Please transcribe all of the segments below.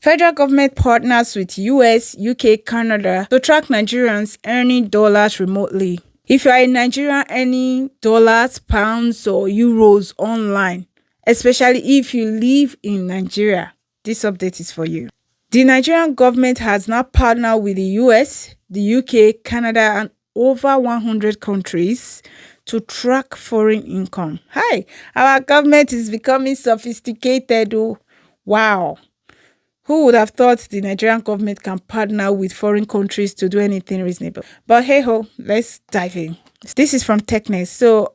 Federal government partners with US, UK, Canada to track Nigerians earning dollars remotely. If you are a Nigerian earning dollars, pounds, or euros online, especially if you live in Nigeria, this update is for you. The Nigerian government has now partnered with the US, the UK, Canada, and over 100 countries to track foreign income. Hi, our government is becoming sophisticated. Oh, wow. Who would have thought the Nigerian government can partner with foreign countries to do anything reasonable? But hey ho, let's dive in. This is from TechNet. So,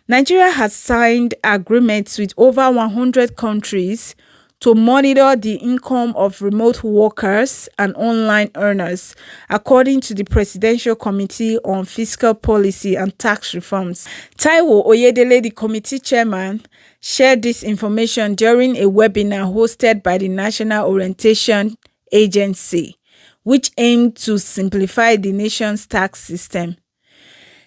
Nigeria has signed agreements with over 100 countries to monitor the income of remote workers and online earners, according to the Presidential Committee on Fiscal Policy and Tax Reforms. Taiwo Oyedele, the committee chairman, shared this information during a webinar hosted by the National Orientation Agency, which aimed to simplify the nation's tax system.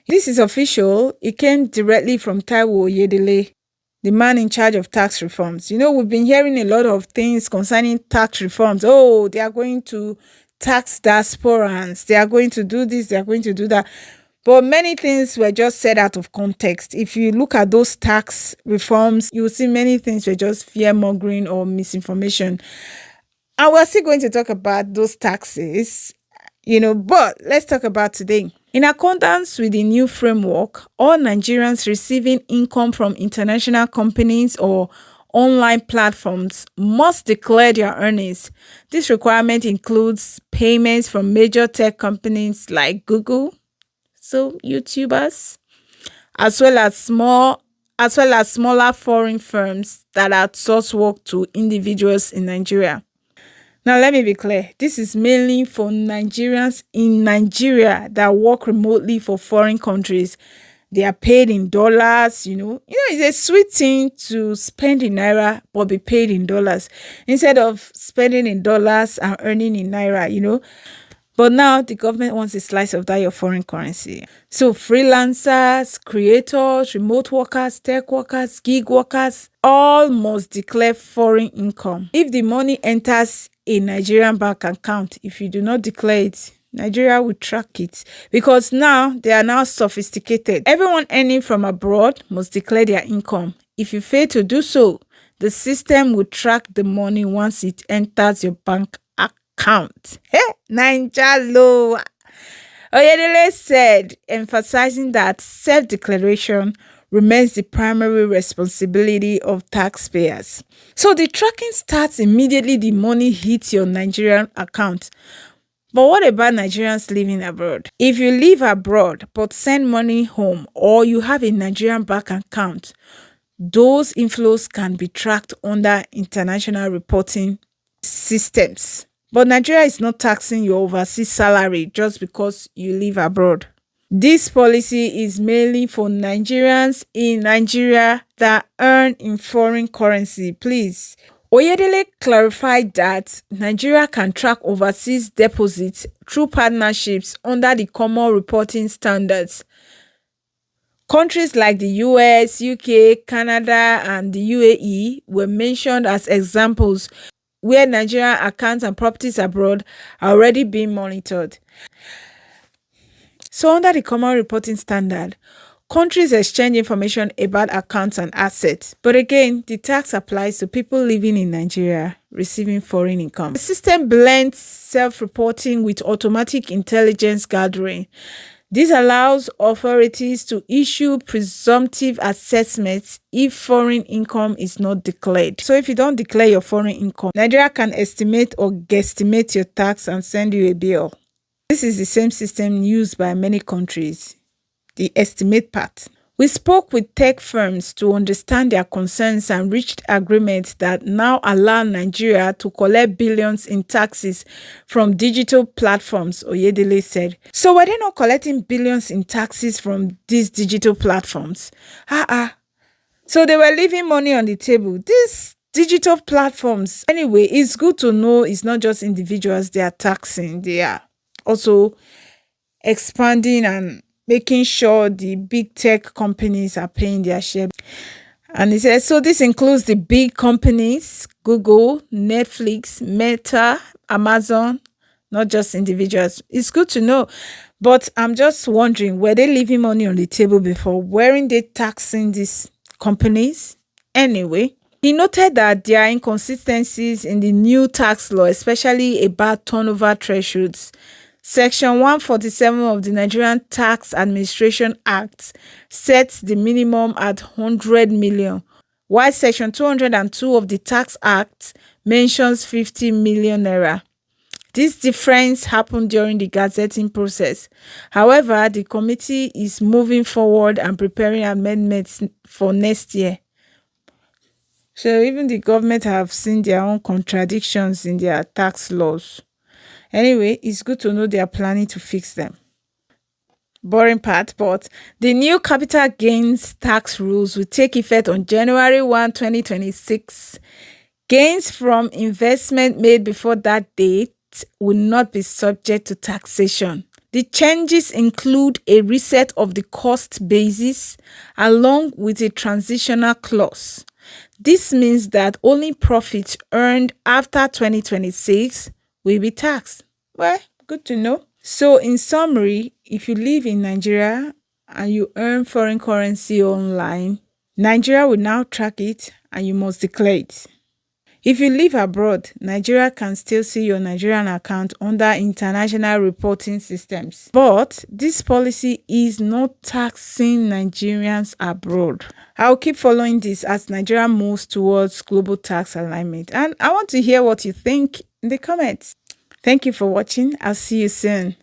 This is official. It came directly from Taiwo Oyedele, the man in charge of tax reforms. You know, we've been hearing a lot of things concerning tax reforms. Oh, they are going to tax diasporans. They are going to do this. They are going to do that. But many things were just said out of context. If you look at those tax reforms, you will see many things were just fear-mongering or misinformation. And we're still going to talk about those taxes, but let's talk about today. In accordance with the new framework, all Nigerians receiving income from international companies or online platforms must declare their earnings. This requirement includes payments from major tech companies like Google, so YouTubers, as well as smaller foreign firms that outsource work to individuals in Nigeria. Now, let me be clear. This is mainly for Nigerians in Nigeria that work remotely for foreign countries. They are paid in dollars, it's a sweet thing to spend in naira but be paid in dollars instead of spending in dollars and earning in naira. But now the government wants a slice of that your foreign currency. So freelancers, creators, remote workers, tech workers, gig workers, all must declare foreign income. If the money enters a Nigerian bank account, if you do not declare it, Nigeria will track it because now they are now sophisticated. Everyone earning from abroad must declare their income. If you fail to do so, the system will track the money once it enters your bank account. Hey, Ninja Oyedele said, emphasizing that self-declaration remains the primary responsibility of taxpayers. So the tracking starts immediately the money hits your Nigerian account. But what about Nigerians living abroad? If you live abroad but send money home or you have a Nigerian bank account, those inflows can be tracked under international reporting systems. But Nigeria is not taxing your overseas salary just because you live abroad. This policy is mainly for Nigerians in Nigeria that earn in foreign currency. Please. Oyedele clarified that Nigeria can track overseas deposits through partnerships under the common reporting standards. Countries like the US, UK, Canada, and the UAE were mentioned as examples where Nigerian accounts and properties abroad are already being monitored. So under the common reporting standard, countries exchange information about accounts and assets. But again, the tax applies to people living in Nigeria receiving foreign income. The system blends self-reporting with automatic intelligence gathering. This allows authorities to issue presumptive assessments if foreign income is not declared. So if you don't declare your foreign income, Nigeria can estimate or guesstimate your tax and send you a bill. This is the same system used by many countries, the estimate part. We spoke with tech firms to understand their concerns and reached agreements that now allow Nigeria to collect billions in taxes from digital platforms, Oyedele said. So were they not collecting billions in taxes from these digital platforms? So they were leaving money on the table. These digital platforms, anyway, it's good to know it's not just individuals they are taxing. They are also expanding and making sure the big tech companies are paying their share. And he says, so this includes the big companies, Google, Netflix, Meta, Amazon, not just individuals. It's good to know. But I'm just wondering, were they leaving money on the table before? Weren't they taxing these companies? Anyway, he noted that there are inconsistencies in the new tax law, especially about turnover thresholds. Section 147 of the Nigerian Tax Administration Act sets the minimum at 100 million, while Section 202 of the Tax Act mentions 50 million naira. This difference happened during the gazetting process. However, the committee is moving forward and preparing amendments for next year. So even the government have seen their own contradictions in their tax laws. Anyway, it's good to know they are planning to fix them. Boring part, but the new capital gains tax rules will take effect on January 1, 2026. Gains from investment made before that date will not be subject to taxation. The changes include a reset of the cost basis along with a transitional clause. This means that only profits earned after 2026 will be taxed. Well, good to know. So in summary, if you live in Nigeria and you earn foreign currency online, Nigeria will now track it and you must declare it. If you live abroad, Nigeria can still see your Nigerian account under international reporting systems. But this policy is not taxing Nigerians abroad. I'll keep following this as Nigeria moves towards global tax alignment. And I want to hear what you think in the comments. Thank you for watching. I'll see you soon.